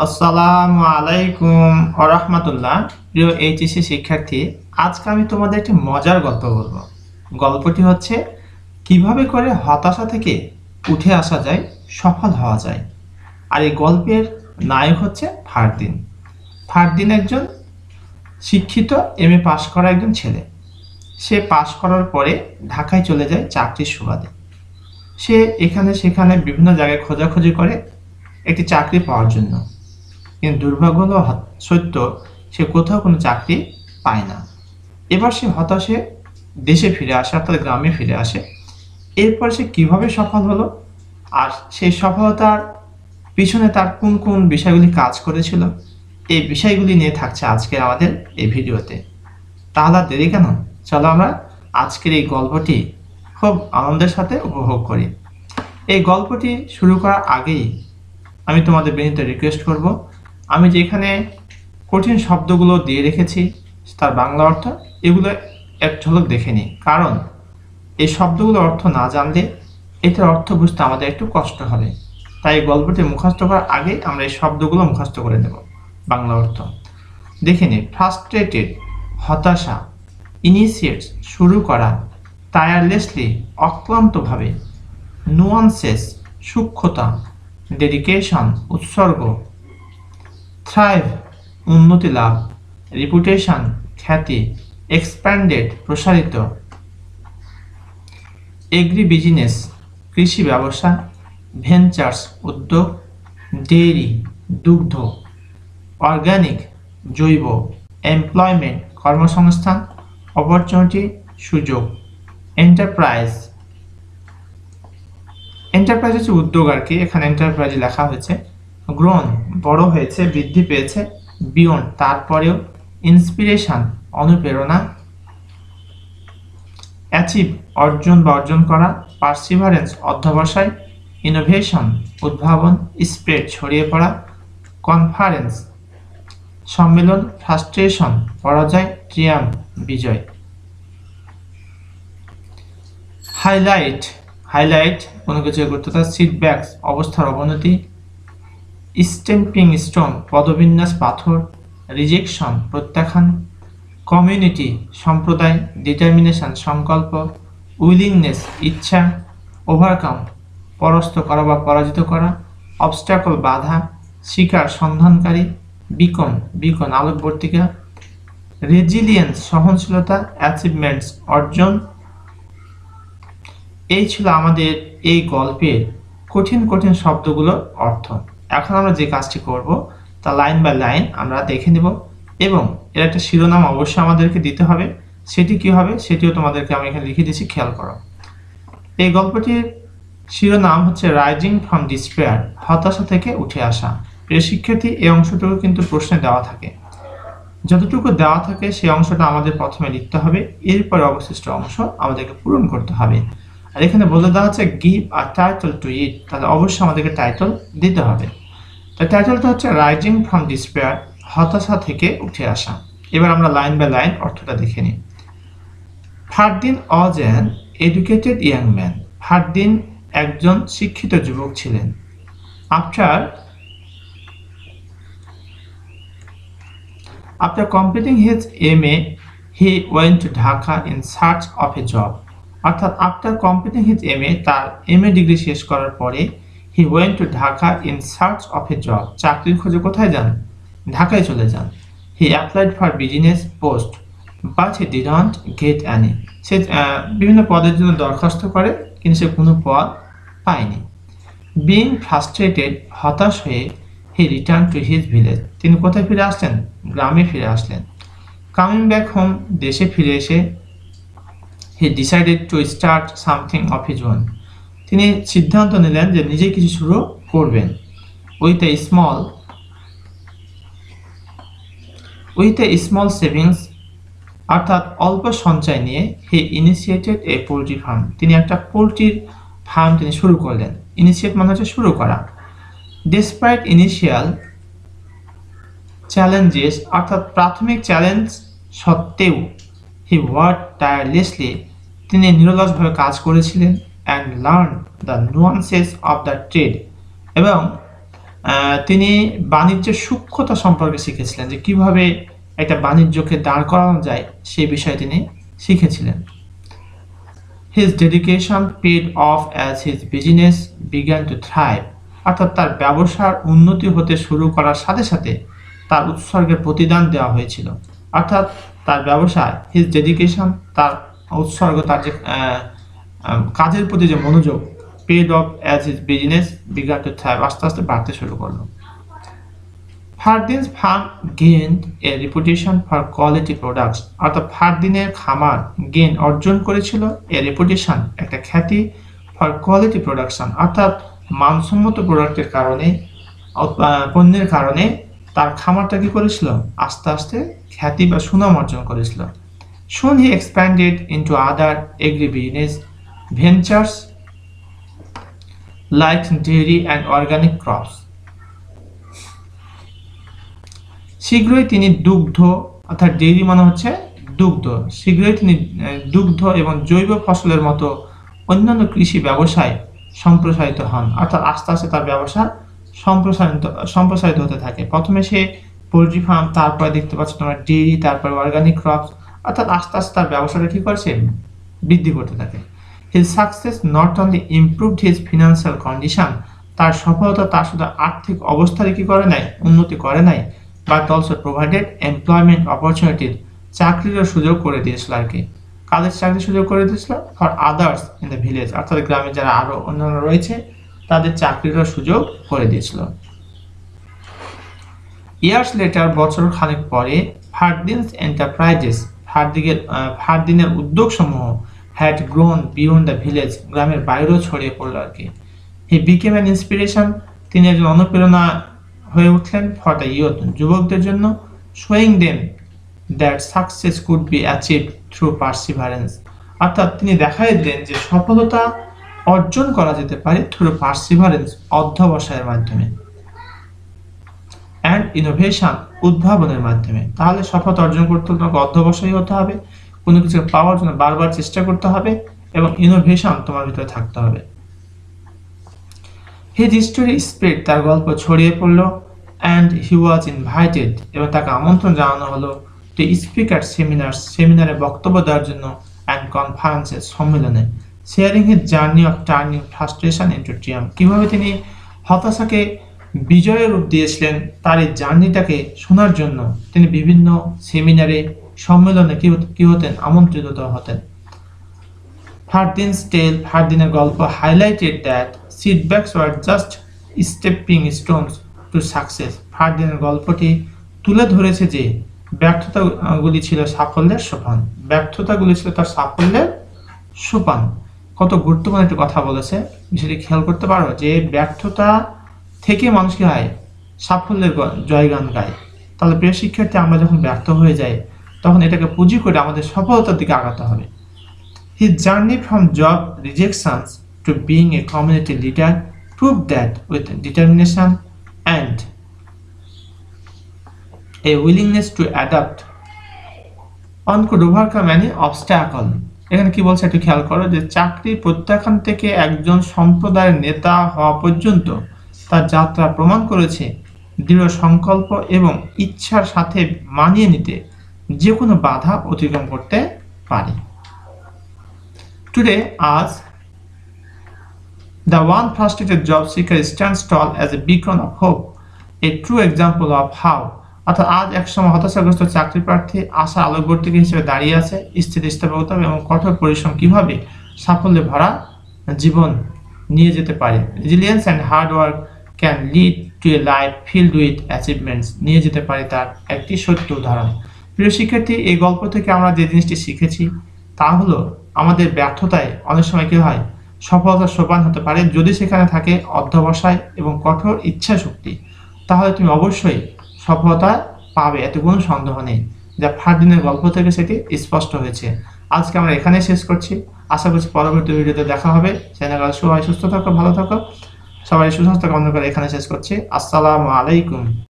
আসসালামু আলাইকুম ওয়া রাহমাতুল্লাহ। প্রিয় এইচএসসি শিক্ষার্থী, আজকে আমি তোমাদের একটি মজার গল্প বলবো। গল্পটি হচ্ছে কিভাবে করে হতাশা থেকে উঠে আসা যায়, সফল হওয়া যায়। আর এই গল্পের নায়ক হচ্ছে ফারদিন। ফারদিন একজন শিক্ষিত এমএ পাশ করা একজন ছেলে। সে পাশ করার পরে ঢাকায় চলে যায় চাকরির সুবাদে। সে এখানে সেখানে বিভিন্ন জায়গায় খোঁজাখুঁজি করে একটি চাকরি পাওয়ার জন্য, কিন্তু দুর্ভাগ্য হলো সত্য, সে কোথাও কোনো চাকরি পায় না। এবার সে হতাশে দেশে ফিরে আসে, অর্থাৎ গ্রামে ফিরে আসে। এরপর সে কিভাবে সফল হলো আর সেই সফলতার পিছনে তার কোন কোন বিষয়গুলি কাজ করেছিল, এই বিষয়গুলি নিয়ে থাকছে আজকের আমাদের এই ভিডিওতে। তাহলে আর দেরি কেন, চলো আমরা আজকের এই গল্পটি খুব আনন্দের সাথে উপভোগ করি। এই গল্পটি শুরু করার আগেই আমি তোমাদের বিনীত রিকোয়েস্ট করব, আমি যেখানে কঠিন শব্দগুলো দিয়ে রেখেছি তার বাংলা অর্থ এগুলো এক ঝলক দেখে নিই, কারণ এই শব্দগুলোর অর্থ না জানলে এটার অর্থ বুঝতে আমাদের একটু কষ্ট হবে। তাই গল্পটি মুখস্থ করার আগে আমরা এই শব্দগুলো মুখস্থ করে নেব বাংলা অর্থ। দেখে নিই। ফ্রাস্ট্রেটেড হতাশা, ইনিশিয়েটস শুরু করা, টায়ারলেসলি অক্লান্তভাবে, নুয়ান্সেস সূক্ষ্মতা, ডেডিকেশন উৎসর্গ, থ্রাইভ উন্নতি লাভ, রিপুটেশন খ্যাতি, এক্সপ্যান্ডেড প্রসারিত, এগ্রি বিজনেস কৃষি ব্যবসা, ভেঞ্চার্স উদ্যোগ, ডেইরি দুগ্ধ, অর্গানিক জৈব, এমপ্লয়মেন্ট কর্মসংস্থান, অপরচুনিটি সুযোগ, এন্টারপ্রাইজ এন্টারপ্রাইজ হচ্ছে উদ্যোগ আর কি, এখানে এন্টারপ্রাইজ লেখা হয়েছে। গ্রোন বড় হয়েছে, বৃদ্ধি পেয়েছে, বিয়ন্ড তারপরেও, ইন্সপিরেশন অনুপ্রেরণা, অ্যাচিভ অর্জন বা অর্জন করা, পার্সিভারেন্স অধ্যবসায়, ইনোভেশন উদ্ভাবন, স্প্রেড ছড়িয়ে পড়া, কনফারেন্স সম্মেলন, ফ্রাস্ট্রেশন পরাজয়, ট্রিয়াম্ফ বিজয়। হাইলাইট হাইলাইট কোনো কিছুর গুরুত্বতা, সিটব্যাকস অবস্থার অবনতি, স্টেম্পিং স্টোন পদবিন্যাস পাথর, রিজেকশন প্রত্যাখ্যান, কমিউনিটি সম্প্রদায়, ডিটারমিনেশন সংকল্প, উইলিংনেস ইচ্ছা, ওভারকাম পরাস্ত করা বা পরাজিত করা, অবস্ট্যাকল বাধা, শিকার সন্ধানকারী, বিকন বিকন আলোকবর্তিকা, রেজিলিয়েন্স সহনশীলতা, অ্যাচিভমেন্টস অর্জন। এই ছিল আমাদের এই গল্পের কঠিন কঠিন শব্দগুলোর অর্থ। এখন আমরা যে কাজটি করব তা লাইন বাই লাইন আমরা দেখে নেব, এবং এর একটা শিরোনাম অবশ্যই আমাদেরকে দিতে হবে। সেটি কি হবে সেটিও তোমাদেরকে আমি এখানে লিখে দিয়েছি, খেয়াল করো। এই গল্পটির শিরোনাম হচ্ছে রাইজিং ফ্রম ডিসপেয়ার, হতাশা থেকে উঠে আসা। প্রিয় শিক্ষার্থী, এই অংশটুকু কিন্তু প্রশ্নে দেওয়া থাকে, যতটুকু দেওয়া থাকে সেই অংশটা আমাদের প্রথমে লিখতে হবে, এরপরে অবশিষ্ট অংশ আমাদেরকে পূরণ করতে হবে। আর এখানে বলে দেওয়া হচ্ছে গিভ আ টাইটেল টু ইট, তাহলে অবশ্যই আমাদেরকে টাইটেল দিতে হবে। তার টাইটেলটা হচ্ছে রাইজিং ফ্রম ডিসপেয়ার, হতাশা থেকে উঠে আসা। এবার আমরা লাইন বাই লাইন অর্থটা দেখে নিই। Fardin was an educated young man, Fardin একজন শিক্ষিত যুবক ছিলেন। After completing his MA, he went to Dhaka in search of a job. অর্থাৎ আফটার কমপ্লিটিং হিজ MA, তার MA ডিগ্রি শেষ করার পরে he went to Dhaka in search of a job, চাকরির খোঁজে কোথায় যান? ঢাকায় চলে যান। He applied for business post but he didn't get any. সে বিভিন্ন পদের জন্য দরখাস্ত করে, কিন্তু সে কোনো পদ পায়নি। Being frustrated, হতাশ হয়ে he returned to his village, তিনি কোথায় ফিরে আসলেন? গ্রামে ফিরে আসলেন। Coming back home, দেশে ফিরে এসে he decided to start something of his own, তিনি সিদ্ধান্ত নিলেন যে নিজে কিছু শুরু করবেন। with a small savings, অর্থাৎ অল্প সঞ্চয় নিয়ে he initiated a poultry farm, তিনি একটা পোল্ট্রির ফার্ম তিনি শুরু করলেন। ইনিশিয়েট মানে হচ্ছে শুরু করা। Despite initial challenges, অর্থাৎ প্রাথমিক চ্যালেঞ্জ সত্ত্বেও he worked tirelessly, তিনি নিরলসভাবে কাজ করেছিলেন, and learned the nuances of the trade, এবং তিনি বাণিজ্যের সূক্ষ্মতা সম্পর্কে শিখেছিলেন, যে কিভাবে একটা বাণিজ্যকে দাঁড় করানো যায় সেই বিষয়ে তিনি শিখেছিলেন। His dedication paid off as his business began to thrive. অর্থাৎ তার ব্যবসার উন্নতি হতে শুরু করার সাথে সাথে তার উৎসর্গের প্রতিদান দেওয়া হয়েছিল। অর্থাৎ তার ব্যবসায় হিজ ডেডিকেশন, তার উৎসর্গ, তার যে কাজের প্রতি যে মনোযোগ, paid off as his business began to thrive, আস্তে আস্তে বাড়তে শুরু করলো। Fardin's farm gained a reputation for quality products. অর্থাৎ ফারদিনের খামার গেইন অর্জন করেছিল এ রেপুটেশন, একটা খ্যাতি, ফর কোয়ালিটি প্রোডাকশন, অর্থাৎ মানসম্মত প্রোডাক্টের কারণে, পণ্যের কারণে তার খামারটা কি করেছিল, আস্তে আস্তে খ্যাতি বা সুনাম অর্জন করেছিল। Soon he expanded into other agribusiness ventures like dairy and organic crops. শীঘ্রই তিনি দুগ্ধ, অর্থাৎ ডেইরি মানে হচ্ছে দুগ্ধ, শীঘ্রই তিনি দুগ্ধ এবং জৈব ফসলের মতো অন্যান্য কৃষি ব্যবসায় সম্প্রসারিত হন। অর্থাৎ আস্তে আস্তে তার ব্যবসা সম্প্রসারিত হতে থাকে। প্রথমে সে পোলট্রি ফার্ম, তারপরে দেখতে পাচ্ছ তোমার ডেইরি, তারপরে অর্গানিক ক্রপস, অর্থাৎ আস্তে আস্তে তার ব্যবসাটা কি করছে, বৃদ্ধি করতে থাকে। His success not only improved his financial condition, তার সফলতা তার শুধু আর্থিক অবস্থার কি করে নাই, উন্নতি করে নাই, বাট অলসো প্রোভাইডেড এমপ্লয়মেন্ট অপরচুনিটির, চাকরিরও সুযোগ করে দিয়েছিল আর কি। কাদের চাকরির সুযোগ করে দিয়েছিল, for others in the village, অর্থাৎ গ্রামে যারা আরো অন্যান্য রয়েছে তাদের চাকরিরও সুযোগ করে দিয়েছিল। ইয়ার্স লেটার, বছর খানেক পরে, ফারদিনস এন্টারপ্রাইজেস, ফারদিনের উদ্যোগসমূহ had grown beyond the village, গ্রামের বাইরেও ছড়িয়ে পড়লো আর কি। হি বিকেম অ্যান ইন্সপিরেশন, তিনি একজন অনুপ্রেরণা হয়ে উঠলেন, ফর দ্য ইয়ুথ, যুবকদের জন্য, showing them that success could be achieved through Perseverance, অর্থাৎ তিনি দেখাই দিলেন যে সফলতা অর্জন করা যেতে পারে থ্রু পারসিভারেন্স, অধ্যবসায়ের মাধ্যমে, অ্যান্ড ইনোভেশন, উদ্ভাবনের মাধ্যমে। তাহলে সফলতা অর্জন করতে তোমাকে অধ্যবসায়ী হতে হবে, কোনো কিছু পাওয়ার জন্য বারবার চেষ্টা করতে হবে, এবং ইনোভেশন তোমার ভিতরে থাকতে হবে। হিজ স্টোরি স্প্রেড, তার গল্প ছড়িয়ে পড়লো, অ্যান্ড হি ওয়াজ ইনভাইটেড, এবং তাকে আমন্ত্রণ জানানো হলো টু স্পিক অ্যাট সেমিনার্স, সেমিনারে বক্তব্য দেওয়ার জন্য, অ্যান্ড কনফারেন্সের, সম্মেলনে। Sharing his journey of turning frustration into triumph, কিভাবে তিনি হতাশাকে বিজয়ের রূপ দিয়েছিলেন, তার এই জার্নিটাকে শোনার জন্য তিনি বিভিন্ন সেমিনারে, সম্মেলনে কি হতেন, আমন্ত্রিত হতেন। ফারদিনস টেল, ফারদিনের গল্প, highlighted that setbacks were just stepping stones to success, ফারদিনের গল্পটি তুলে ধরেছে যে ব্যর্থতাগুলি ছিল সাফল্যের সোপান, ব্যর্থতাগুলি ছিল তার সাফল্যের সোপান। কত গুরুত্বপূর্ণ একটি কথা বলেছে, বিষয়টি খেয়াল করতে পারো, যে ব্যর্থতা থেকে মানুষ কি হয়, সাফল্যের জয়গান গায়। তাহলে প্রিয় শিক্ষার্থী, আমরা যখন ব্যর্থ হয়ে যাই তখন এটাকে পুঁজি করে আমাদের সফলতার দিকে আগাতে হবে। His journey from job rejections to being a community leader proved that with determination and a willingness to adapt, one could overcome any obstacle. এখানে কি বলছে একটু খেয়াল করো, যে চাকরি প্রত্যাখ্যান থেকে একজন সম্প্রদায়ের নেতা হওয়া পর্যন্ত তার যাত্রা প্রমাণ করেছে দৃঢ় সংকল্প এবং ইচ্ছার সাথে মানিয়ে নিতে যে কোনো বাধা অতিক্রম করতে পারে। Today, as the one frustrated job seeker stands tall as a beacon of hope, a true example of how, অর্থাৎ আজ একসময় হতাশাগ্রস্ত চাকরি প্রার্থী আশা আলোকবর্তিকা হিসেবে দাঁড়িয়ে আছে, স্থিতিস্থাপকতা এবং কঠোর পরিশ্রম কিভাবে সাফল্যে ভরা জীবন নিয়ে যেতে পারে। Resilience and hard work can lead to A life filled with achievements, নিয়ে যেতে পারে তার একটি সত্য উদাহরণ। প্রিয় শিক্ষার্থী, এই গল্প থেকে আমরা যে জিনিসটি শিখেছি তা হলো, আমাদের ব্যর্থতায় অনেক সময় কি হয়, সফলতার সোপান হতে পারে যদি সেখানে থাকে অধ্যবসায় এবং কঠোর ইচ্ছা শক্তি। তাহলে তুমি অবশ্যই সফলতা পাবে, এতে কোনো সন্দেহ নেই। যা ফারদিনের গল্প থেকে সেটি স্পষ্ট হয়েছে। আজকে আমরা এখানে শেষ করছি, আশা করছি পরবর্তী ভিডিওতে দেখা হবে। চ্যানেল সবাই সুস্থ থাকো, ভালো থাকো, সবাই সুস্বাস্থ্য কামনা করে এখানে শেষ করছি। আসসালামু আলাইকুম।